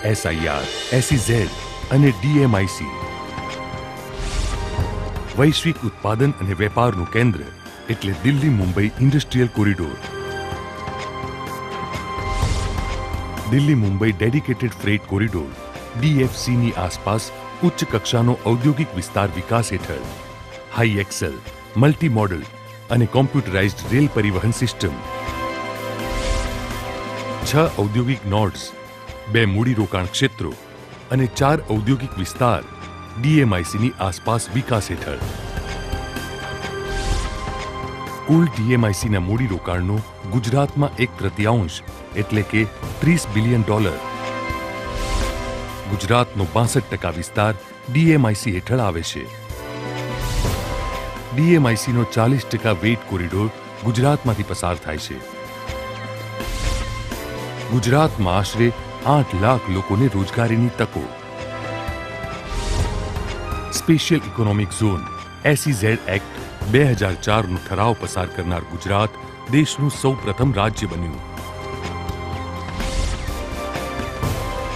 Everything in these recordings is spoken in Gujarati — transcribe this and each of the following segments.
SIR, SEZ અને DMIC વૈશ્વિક ઉત્પાદન અને વેપારનું કેન્દ્ર એટલે Delhi Mumbai industrial corridor. Delhi Mumbai dedicated freight corridor DFCની આસપાસ ઉચ્ચ કક્ષાનો ઔદ્યોગિક વિસ્તાર વિકાસ હેઠળ હાઈ એક્સેલ, મલ્ટી મોડલ અને કોમ્પ્યુટરાઇઝ્ડ રેલ પરિવહન સિસ્ટમ, 6 ઔદ્યોગિક નોડ્સ, 2 મૂડીરોકાણ ક્ષેત્રો અને 4 ઔદ્યોગિક વિસ્તાર DMICની આસપાસ વિકાસ હેઠળ. કુલ DMICના મૂડીરોકાણનો ગુજરાતમાં 1/3 એટલે કે $30 બિલિયન. ગુજરાતનો 62% વિસ્તાર DMIC હેઠળ આવે છે. DMICનો 40% વેઇટ કોરિડોર ગુજરાતમાંથી પસાર થાય છે. ગુજરાતમાં આશરે 8 લાખ લોકોને રોજગારીની તકો. Special economic zone SEZ act 2004નો ઠરાવ પસાર કરનાર ગુજરાત દેશનું સૌપ્રથમ રાજ્ય બન્યું.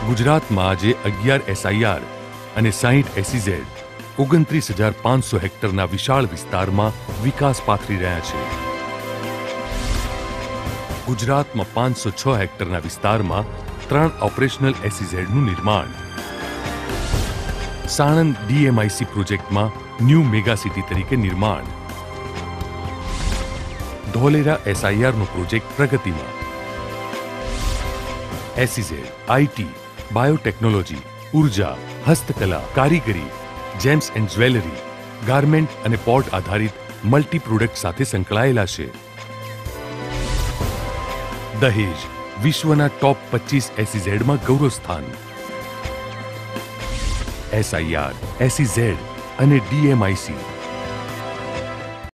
ગુજરાતમાં આજે 11 SIR અને 60 SEZ 29,500 હેક્ટરના વિશાળ વિસ્તારમાં વિકાસ પાથરી રહ્યા છે. ગુજરાતમાં 506 હેક્ટરના વિસ્તારમાં 3 ઓપરેશનલ SEZનું નિર્માણ. સાણંદ DMIC પ્રોજેક્ટમાં ન્યૂ મેગા સિટી તરીકે નિર્માણ. ધોલેરા SIRનો પ્રોજેક્ટ પ્રગતિમાં. SEZ, IT, બાયોટેકનોલોજી, ઉર્જા, હસ્તકલા, કારીગરી, જેમ્સ એન્ડ જ્વેલરી, ગાર્મેન્ટ અને પોર્ટ આધારિત મલ્ટી પ્રોડક્ટ સાથે સંકળાયેલા છે. દહેજ વિશ્વના ટોપ 25 SEZમાં ગૌરવ સ્થાન. SIR, SEZ અને DMIC